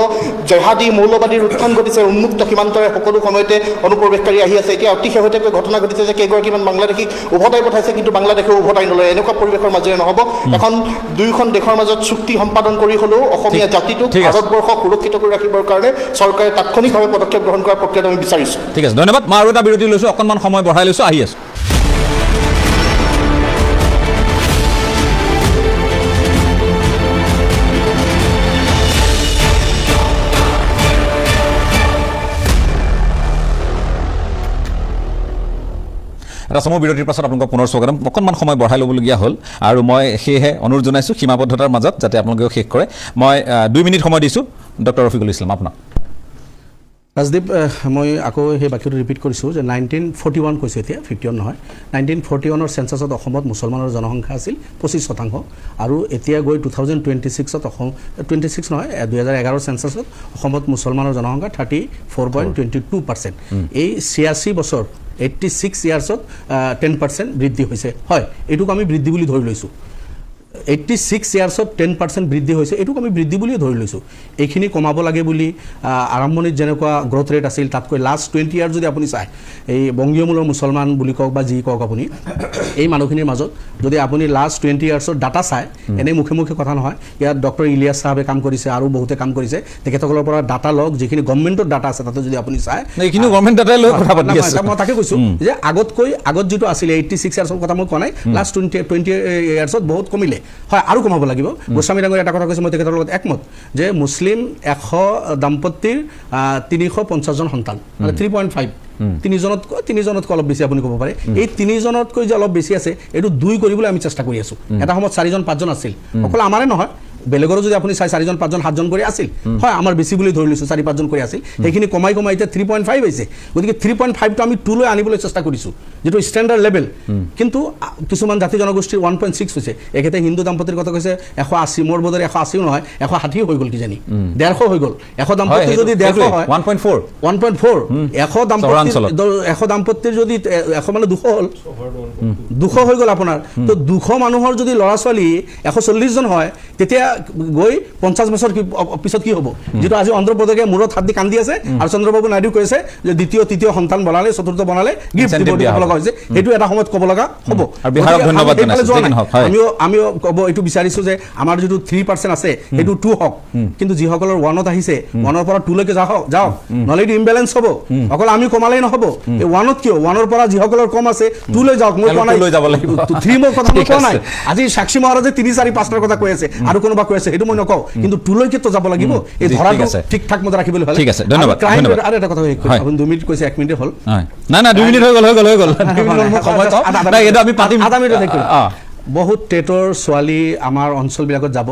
জেহাদী মৌলবাদীৰ উত্থান ঘটিছে, উন্মুক্ত সীমান্তৰে সকলো সময়তে অনুপ্ৰৱেশকাৰী আহি আছে। এতিয়া অতি শেহতীয়াকৈ ঘটনা ঘটিছে যে কেইগৰাকীমান বাংলাদেশীক উভতাই পঠাইছে, কিন্তু বাংলাদেশেও উভতাই নলয়। এনেকুৱা পৰিৱেশৰ মাজেৰে নহ'ব। এখন দুয়োখন দেশৰ মাজত চুক্তি সম্পাদন কৰি হ'লেও অসমীয়া জাতিটোক, ভাৰতবৰ্ষক সুৰক্ষিত কৰি ৰাখিবৰ কাৰণে চৰকাৰে তাৎক্ষণিকভাৱে পদক্ষেপ গ্ৰহণ কৰাৰ প্ৰক্ৰিয়াত আমি বিচাৰিছোঁ। ঠিক আছে, ধন্যবাদ। মই আৰু এটা বিৰতি লৈছোঁ, অকণমান সময় বঢ়াই লৈছোঁ, আহি আছোঁ। এটা চমু বিৰতিৰ পাছত আপোনালোকক পুনৰ স্বাগতম। অকণমান সময় বঢ়াই ল'বলগীয়া হ'ল আৰু মই সেয়েহে অনুৰোধ জনাইছোঁ সীমাবদ্ধতাৰ মাজত যাতে আপোনালোকেও শেষ কৰে। মই 2 মিনিট সময় দিছোঁ। ডক্টৰ ৰফিকুল ইছলাম, আপোনাক। ৰাজদীপ, মই আকৌ সেই বাক্যটো ৰিপিট কৰিছোঁ যে 1941 কৈছোঁ, এতিয়া 51 নহয়। 1941 চেঞ্চাছত অসমত মুছলমানৰ জনসংখ্যা আছিল 25% আৰু এতিয়া গৈ 2026ত অসম 26 নহয় 2011 চেঞ্চাছত অসমত মুছলমানৰ জনসংখ্যা 34.22%। এই 86 বছৰ 86 ইয়াৰ্ছত 10% বৃদ্ধি হৈছে। হয়, এইটোক আমি বৃদ্ধি বুলি ধৰি লৈছোঁ। 86 ইয়াৰ্ছত 10% বৃদ্ধি হৈছে, এইটোক আমি বৃদ্ধি বুলিয়ে ধৰি লৈছোঁ। এইখিনি কমাব লাগে বুলি আৰম্ভণিত যেনেকুৱা গ্ৰথ ৰেট আছিল, তাতকৈ লাষ্ট 20 ইয়াৰ যদি আপুনি চায়, এই বংগীয় মূলৰ মুছলমান বুলি কওক বা যি কওক, আপুনি এই মানুহখিনিৰ মাজত যদি আপুনি লাষ্ট 20 ইয়াৰ্ছৰ ডাটা চায়, এনেই মুখে মুখে কথা নহয়, ইয়াত ডক্টৰ ইলিয়াছ চাহাবে কাম কৰিছে আৰু বহুতে কাম কৰিছে, তেখেতসকলৰ পৰা ডাটা লওক, যিখিনি গভৰ্ণমেণ্টৰ ডাটা আছে তাতে যদি আপুনি চায়, এইখিনি গভৰ্ণমেণ্ট ডাটাই লৈ কথা পাতি আছে। মই তাকে কৈছোঁ যে আগত যিটো আছিলে 86 ইয়াৰ্ছৰ কথা মই কোৱা নাই, লাষ্ট 20 ইয়াৰ্ছত বহুত কমিলে। হয়, আৰু কমাব লাগিব। গোস্বামী ডাঙৰীয়া এটা কথা কৈছে, মই তেখেতৰ লগত একমত, যে মুছলিম 100 দাম্পত্যৰ 350জন সন্তান, মানে 3.5, তিনিজনতকৈ অলপ বেছি আপুনি ক'ব পাৰে। এই 3জনতকৈ যে অলপ বেছি আছে, এইটো 2 কৰিবলৈ আমি চেষ্টা কৰি আছোঁ। এটা সময়ত 4জন 5জন আছিল, অকল আমাৰে নহয়, বেলেগৰো যদি আপুনি চাই 4জন 5জন 7জন কৰি আছিল হয় আমাৰ বেছি বুলি ধৰি লৈছোঁ 4-5জন কৰি আছিল সেইখিনি কমাই এতিয়া 3.5 হৈছে গতিকে 3.5টো আমি 2 লৈ আনিবলৈ চেষ্টা কৰিছোঁ যেটো ষ্টেণ্ডাৰ্ড লেভেল কিন্তু কিছুমান জাতি জনগোষ্ঠীৰ 1.6 হৈছে একেতে হিন্দু দাম্পত্যৰ কথা কৈছে 180 মোৰ বদৰে 180 নহয় 160 হৈ গ'ল কিজানি 150 হৈ গ'ল 100 দাম্পত্য যদি 150 হয় 1.4 100 দাম্পত্যৰ যদি 100 মানে 200 হ'ল 200 হৈ গ'ল আপোনাৰ তো 200 মানুহৰ যদি ল'ৰা ছোৱালী 140 জন হয় তেতিয়া গৈ 50 বছৰ পিছত কি হ'ব যেটো আজি অন্ধ্ৰপ্ৰদেশে মূৰত হাত দি কান্দি আছে আৰু চন্দ্ৰবাবু নাইডু কৈছে যে দ্বিতীয় তৃতীয় সন্তান বনালে চতুৰ্থ বনালে গিফ্ট দিব লগা হৈছে সেইটো এটা সময়ত ক'ব লগা হ'ব আৰু বিহাৰক ধন্যবাদ জনাইছো আমিও ক'ব এইটো বিচাৰিছো যে আমাৰ যেটো 3% আছে সেইটো 2 হওক কিন্তু যিসকলৰ 1ত আহিছে 1ৰ পৰা 2 লৈকে যাওক নহলে এইটো ইমবেলেন্স হ'ব অকল আমি কমালেই নহ'ব এই 1ত কিয় 1ৰ পৰা যিসকলৰ কম আছে 2 লৈ যাওক মই কোৱা নাই 3 মোৰ কথা কোৱা নাই আজি সাক্ষী মহাৰাজে 3-4-5টাৰ কথা কৈ আছে আৰু কোনোবা কৈ আছে সেইটো মই নকওঁ কিন্তু 2 লৈকে তো যাব লাগিব এই ধৰাটো ঠিক ঠাক মতে ৰাখিবলৈ হ'লে ঠিক আছে ধন্যবাদ আৰু এটা কথা আপুনি 2 মিনিট কৈছে 1 মিনিট হ'ল না 2 মিনিট হৈ গ'ল এটা আমি পাতিম আধা মিনিট থাকিব বহুত টেটৰ ছোৱালী আমাৰ অঞ্চলবিলাকত যাব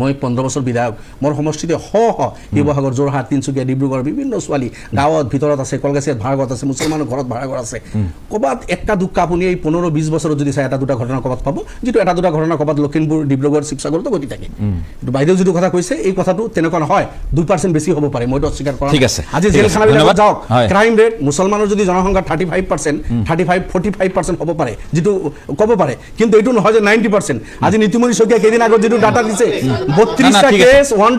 মই 15 বছৰ বিধায়ক মোৰ সমষ্টিতে শিৱসাগৰ যোৰহাট তিনচুকীয়া ডিব্ৰুগড় বিভিন্ন ছোৱালী গাঁৱত ভিতৰত আছে কলগাছিয়াত ভাড়াঘৰত আছে মুছলমানৰ ঘৰত ভাড়াঘৰ আছে ক'বাত একটা দুটা আপুনি এই 15-20 বছৰত যদি চাই এটা দুটা ঘটনা ক'বাত পাব যিটো এটা দুটা ঘটনা ক'বাত লখিমপুৰ ডিব্ৰুগড় শিৱসাগৰতো ঘটি থাকে কিন্তু বাইদেউ যিটো কথা কৈছে এই কথাটো তেনেকুৱা নহয় 2% বেছি হ'ব পাৰে মইতো অস্বীকাৰ কৰা ঠিক আছে আজি জেলখানাবিলাকত যাওক ক্ৰাইম ৰেট মুছলমানৰ যদি জনসংখ্যা 35% হ'ব পাৰে যিটো ক'ব পাৰে কিন্তু এইটো নহয় যে 90% আজি নীতিমণি শইকীয়া কেইদিন আগত যেটো ডাটা দিছে 32টা কেস 1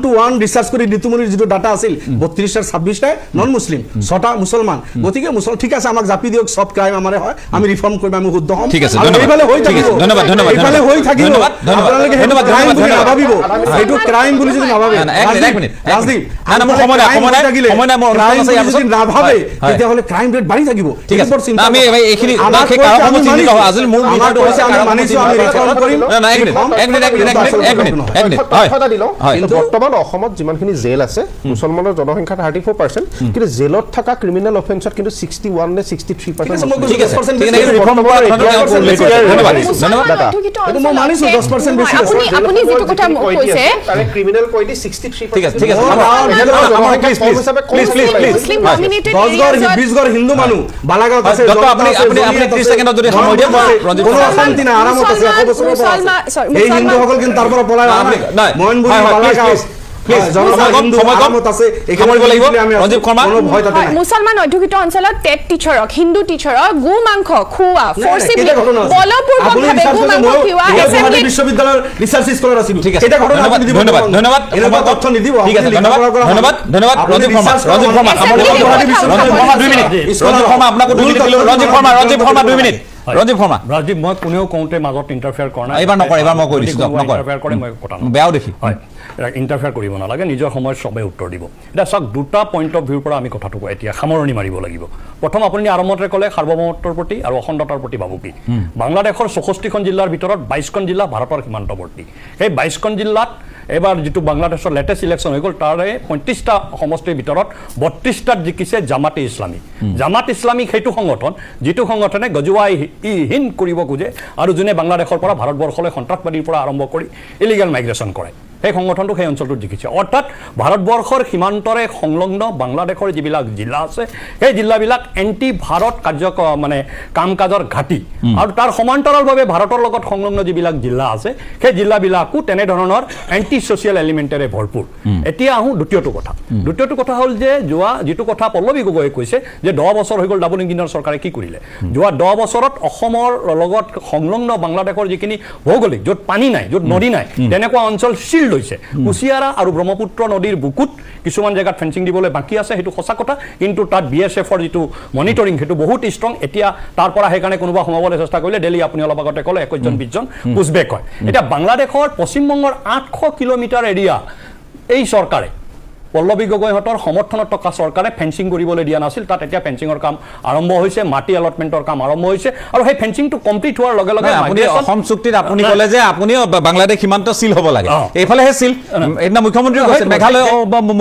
to 1 ৰিচাৰ্জ কৰি নীতিমণিৰ যেটো ডাটা আছিল 32টাৰ 26টা নন মুছলিম 6টা মুছলমান গতিকে ঠিক আছে আমাক জাপি দিয়ক সব ক্ৰাইম আমাৰে হয় আমি ৰিফৰ্ম কৰিম আমি শুদ্ধ হম ঠিক আছে এইফালে হৈ থাকিব ধন্যবাদ এইফালে হৈ থাকিব আপোনালোকে ধন্যবাদ নাভাবিব এইটো ক্ৰাইম বুলি যদি নাভাবে এক মিনিট ৰাজদীপ সময় নাই মোৰ ক্ৰাইম যদি নাভাবে তেতিয়াহ'লে ক্ৰাইম ৰেট বাঢ়ি থাকিব ঠিক আছে আমি এইখিনি আজি মোৰ বৰ্তমান অসমত যিমানখিনি জেল আছে মুছলমানৰ জনসংখ্যা 34% কিন্তু জেলত থকা ক্ৰিমিনেল অফেন্সত কিন্তু 61 নে 63% হিন্দু মানুহ বালাগাঁৱত আছে শান্তি নাই আৰামত আছে 100 বছৰৰ পৰা এই হিন্দুসকল কিন্তু তাৰ পৰা পলাই মইনবুৰি বালাগাঁও মুছলমান অধ্যুষিত অঞ্চলত টেট টিচাৰক হিন্দু টিচাৰক গু মাংস খুওৱা ফৰ্চিবলি বলপূৰ্বকভাৱে গু মাংস খুওৱা এছেম্বলি বিশ্ববিদ্যালয়ৰ ৰিচাৰ্চ স্কলাৰ আছিল এটা ঘটনা আপুনি দিব ধন্যবাদ এনেকুৱা তথ্য নিদিব ঠিক আছে ধন্যবাদ ৰঞ্জিত শৰ্মা আপোনাক 2 মিনিট দিলো ৰঞ্জিত শৰ্মা 2 মিনিট ৰঞ্জিত শৰ্মা ৰাজীৱ মই কোনেও কওঁতে মাজত ইণ্টাৰফেয়াৰ কৰা নাই এইবাৰ নকৰে এইবাৰ মই কৈ দিছোঁ ইণ্টাৰফেয়াৰ কৰে মই কথা বেয়াও দেখি হয় ইণ্টাৰফেয়াৰ কৰিব নালাগে নিজৰ সময়ত সবে উত্তৰ দিব এতিয়া চাওক দুটা পইণ্ট অফ ভিউৰ পৰা আমি কথাটো এতিয়া সামৰণি মাৰিব লাগিব প্ৰথম আপুনি আৰম্ভতে ক'লে সাৰ্বভৌমত্বৰ প্ৰতি আৰু অখণ্ডতাৰ প্ৰতি ভাবুকি বাংলাদেশৰ 64খন জিলাৰ ভিতৰত 22খন জিলা ভাৰতৰ সীমান্তৱৰ্তী সেই 22খন জিলাত এবাৰ যেটো বাংলাদেশৰ লেটেষ্ট ইলেকশ্যন হৈ গ'ল তাৰে 35টা সমষ্টিৰ ভিতৰত 32টাত জিকিছে জামাতে ইছলামী সেইটো সংগঠন যিটো সংগঠনে গজুৱাহীন কৰিব খোজে আৰু যোনে বাংলাদেশৰ পৰা ভাৰতবৰ্ষলৈ সন্ত্ৰাসবাদীৰ পৰা আৰম্ভ কৰি ইলিগেল মাইগ্ৰেশ্যন কৰে সেই সংগঠনটো সেই অঞ্চলটোত জিকিছে অৰ্থাৎ ভাৰতবৰ্ষৰ সীমান্তৰে সংলগ্ন বাংলাদেশৰ যিবিলাক জিলা আছে সেই জিলাবিলাক এণ্টি ভাৰত মানে কাম কাজৰ ঘাটি আৰু তাৰ সমান্তৰালভাৱে ভাৰতৰ লগত সংলগ্ন যিবিলাক জিলা আছে সেই জিলাবিলাকো তেনেধৰণৰ এণ্টি ছ'চিয়েল এলিমেণ্টেৰে ভৰপূৰ এতিয়া আহোঁ দ্বিতীয়টো কথা হ'ল যে যোৱা যিটো কথা পল্লৱী গগৈয়ে কৈছে যে 10 বছৰ হৈ গ'ল ডাবল ইঞ্জিনৰ চৰকাৰে কি কৰিলে যোৱা 10 বছৰত অসমৰ লগত সংলগ্ন বাংলাদেশৰ যিখিনি ভৌগোলিক য'ত পানী নাই য'ত নদী নাই তেনেকুৱা অঞ্চল শিল লৈছে কুশিয়াৰা আৰু ব্ৰহ্মপুত্ৰ নদীৰ বুকুত কিছুমান জেগাত ফেন্সিং দিবলৈ বাকী আছে সেইটো সঁচা কথা কিন্তু তাত BSFৰ যিটো মনিটৰিং সেইটো বহুত ষ্ট্ৰং এতিয়া তাৰ পৰা সেইকাৰণে কোনোবা সোমাবলৈ চেষ্টা কৰিলে দিল্লী আপুনি অলপ আগতে ক'লে 21-20জন পুছবেক হয় এতিয়া বাংলাদেশৰ পশ্চিমবংগৰ 800 কিলোমিটাৰ এৰিয়া এই চৰকাৰে পল্লৱী গগৈহঁতৰ সমৰ্থনত থকা চৰকাৰে ফেন্সিং কৰিবলৈ দিয়া নাছিল তাত এতিয়া ফেন্সিঙৰ কাম আৰম্ভ হৈছে মাটি এলটমেণ্টৰ কাম আৰম্ভ হৈছে আৰু সেই ফেন্সিংটো কমপ্লিট হোৱাৰ লগে লগে আপুনি অসম চুক্তিত আপুনি ক'লে যে আপুনিও বাংলাদেশ সীমান্ত চিল হ'ব লাগে এইফালেহে চিল এইদিনা মুখ্যমন্ত্ৰীয়ে কৈছে মেঘালয়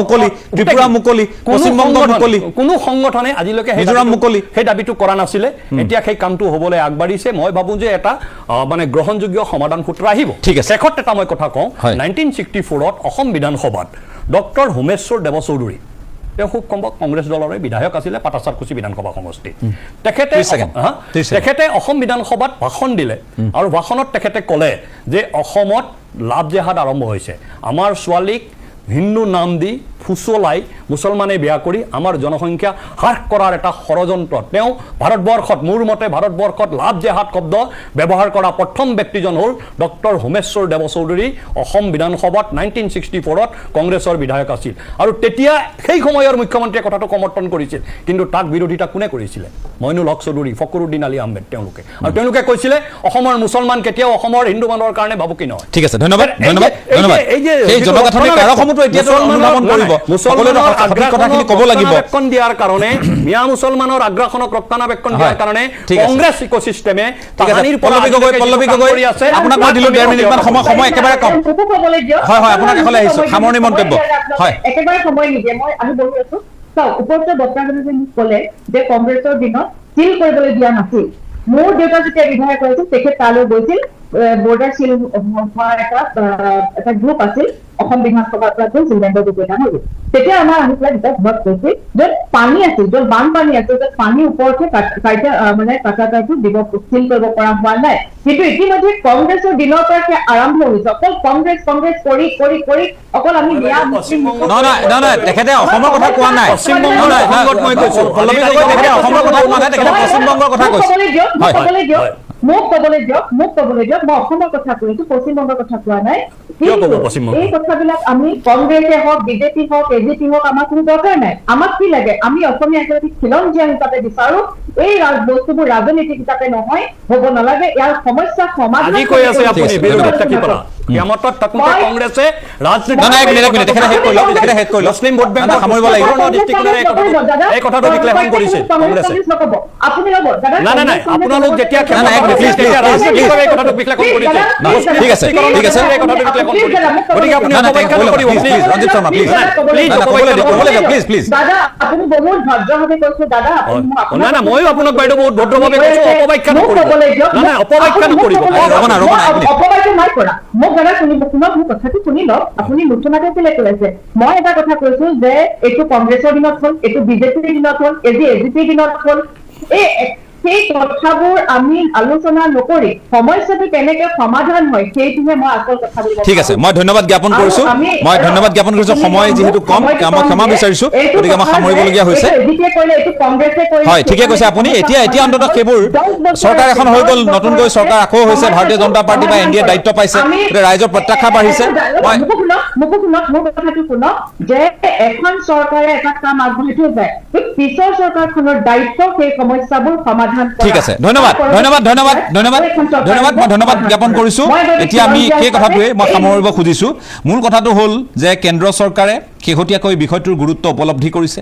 মুকলি ত্ৰিপুৰা মুকলি পশ্চিমবংগ মুকলি কোনো সংগঠনে আজিলৈকে মিজোৰাম মুকলি সেই দাবীটো কৰা নাছিলে এতিয়া সেই কামটো হ'বলৈ আগবাঢ়িছে মই ভাবোঁ যে এটা মানে গ্ৰহণযোগ্য সমাধান সূত্ৰ আহিব ঠিক আছে শেষত এটা মই কথা কওঁ 1964ত অসম বিধানসভাত ডক্টৰ হোমেশ্বৰ দেৱ চৌধুৰী তেওঁ খুব কম কংগ্ৰেছ দলৰে বিধায়ক আছিলে পাটাচাৰকুচি বিধানসভা সমষ্টি তেখেতে অসম বিধানসভাত ভাষণ দিলে আৰু ভাষণত তেখেতে ক'লে যে অসমত লাভ জেহাদ আৰম্ভ হৈছে আমাৰ ছোৱালীক হিন্দু নাম দি ফুচলাই মুছলমানে বিয়া কৰি আমাৰ জনসংখ্যা হ্ৰাস কৰাৰ এটা ষড়যন্ত্ৰ তেওঁ ভাৰতবৰ্ষত মোৰ মতে ভাৰতবৰ্ষত লাভ জেহাদ শব্দ ব্যৱহাৰ কৰা প্ৰথম ব্যক্তিজন হ'ল ডক্টৰ হোমেশ্বৰ দেৱ চৌধুৰী অসম বিধানসভাত 1964ত কংগ্ৰেছৰ বিধায়ক আছিল আৰু তেতিয়া সেই সময়ৰ মুখ্যমন্ত্ৰীয়ে কথাটো সমৰ্থন কৰিছিল কিন্তু তাক বিৰোধিতা কোনে কৰিছিলে মইনুল হক চৌধুৰী ফকৰুদ্দিন আলী আহমেদ তেওঁলোকে আৰু তেওঁলোকে কৈছিলে অসমৰ মুছলমান কেতিয়াও অসমৰ হিন্দু মানুহৰ কাৰণে ভাবুকি নহয় ঠিক আছে ধন্যবাদ ধন্যবাদ ধন্যবাদ এই জনগাঁথনি কাৰকসমূহতো এতিয়া অনুধাৱন কৰিব দিয়াৰ কাৰণে মিয়া মুছলমানৰ আগ্ৰাসনক ৰক্ষণাবেক্ষণ দিয়াৰ কাৰণে কংগ্ৰেছ ইকোচিষ্টেমে পল্লৱী গগৈ আপোনাক মই দিলো 1.5 মিনিটমান সময় একেবাৰে কম হয় হয় আপোনাৰ কাষলৈ আহিছো সামৰণি মন্তব্য হয় একেবাৰে সময় নিদিয়ে মই আহি বহি আছো চাওক ওপৰতে বক্তাজনে যে মোক ক'লে যে কংগ্ৰেছৰ দিনত চিল কৰিবলৈ দিয়া নাছিল মোৰ দেউতা যেতিয়া বিধায়ক হৈছিল তেখেত তালৈ গৈছিল বৰ্ডাৰ চিল হোৱাৰ এটা গ্ৰুপ আছিল অসম বিধানসভাৰ পৰা গৈছিল বেংগল গগৈ তেতিয়া আমাৰ আহি পেলাই দুটা ঘৰত কৈছিল য'ত পানী আছিল য'ত বানপানী আছিল য'ত পানীৰ ওপৰতে মানে কাটাটো দিব চিল কৰিব পৰা হোৱা নাই কিন্তু ইতিমধ্যে কংগ্ৰেছৰ দিনৰ পৰা আৰম্ভ হৈছে অকল কংগ্ৰেছ কৰি কৰি কৰি অকল আমি নহয় তেখেতে অসমৰ কথা কোৱা নাই অসমৰ কথা কোৱা নাই তেখেতে পশ্চিমবংগৰ কথা কৈছে মোক ক'বলৈ দিয়ক মই অসমৰ কথা কৈছো পশ্চিমবংগৰ কথা কোৱা নাই এই কথাবিলাক আমি কংগ্ৰেছে হওক বিজেপি হওক এজিপি হওক আমাৰ কোনো দৰকাৰ নাই আমাক কি লাগে আমি অসমীয়া এগৰাকী খিলঞ্জীয়া হিচাপে বিচাৰো এই বস্তুবোৰ ৰাজনীতি হিচাপে নহয় হ'ব নালাগে ইয়াৰ সমস্যা সমাধান কৈ আছে আপুনি বিৰোধত থাকি পৰা ইয়ামতত থাকোঁতে কংগ্ৰেছে ৰাজনীতি মুছলিম ভোট বেংকৰ সামৰিব লাগিব এই কথাটো ডিক্লেয়াৰ কৰিছে কংগ্ৰেছে আপুনি হ'ব নাই আপোনালোক যেতিয়া ৰাজনীতিভাৱে কথাটো ডিক্লেয়াৰ কৰিছে ঠিক আছে গতিকে আপুনি অপব্যাখ্যা নকৰিব ৰঞ্জিত শৰ্মা প্লিজ দাদা আপুনি বহুত ভদ্ৰভাৱে কৈছে দাদা নাই ময়ো আপোনাক বাইদেউ বহুত ভদ্ৰভাৱে কৈছো অপব্যাখ্যা নকৰিব অপব্যাখ্যা নকৰিব অপব্যাখ্যা নাই কৰা মোক দাদা শুনিব মোৰ কথাটো শুনি লওক আপুনি নতুনকৈ কেলে কৈছে মই এটা কথা কৈছো যে এইটো কংগ্ৰেছৰ দিনত হ'ল এইটো বিজেপিৰ দিনত হ'ল এজিপিৰ দিনত হ'ল সেই কথাবোৰ আমি আলোচনা নকৰি সমস্যাটো কেনেকে সমাধান হয় সেইটোহে মই আচল কথা ঠিক আছে মই ধন্যবাদ জ্ঞাপন কৰিছো সময় যিহেতু কম মই ক্ষমা বিচাৰিছো গতিকে মই সামৰিবলগীয়া হৈছে হয় ঠিকে কৈছে আপুনি এতিয়া অন্ততঃ সেইবোৰ চৰকাৰ এখন হৈ গ'ল নতুনকৈ চৰকাৰ আকৌ হৈছে ভাৰতীয় জনতা পাৰ্টি বা এনডিএ দায়িত্ব পাইছে ৰাইজৰ প্ৰত্যাশা বাঢ়িছে মোৰ কথাটো শুনক যে এখন চৰকাৰে এটা কাম আগবঢ়াই থৈ যায় পিছৰ চৰকাৰখনৰ দায়িত্ব সেই সমস্যাবোৰ সমাধান ঠিক আছে ধন্যবাদ মই ধন্যবাদ জ্ঞাপন কৰিছো এতিয়া আমি সেই কথাটোৱে মই সামৰিব খুজিছো মূল কথাটো হ'ল যে কেন্দ্ৰ চৰকাৰে শেহতীয়াকৈ বিষয়টোৰ গুৰুত্ব উপলব্ধি কৰিছে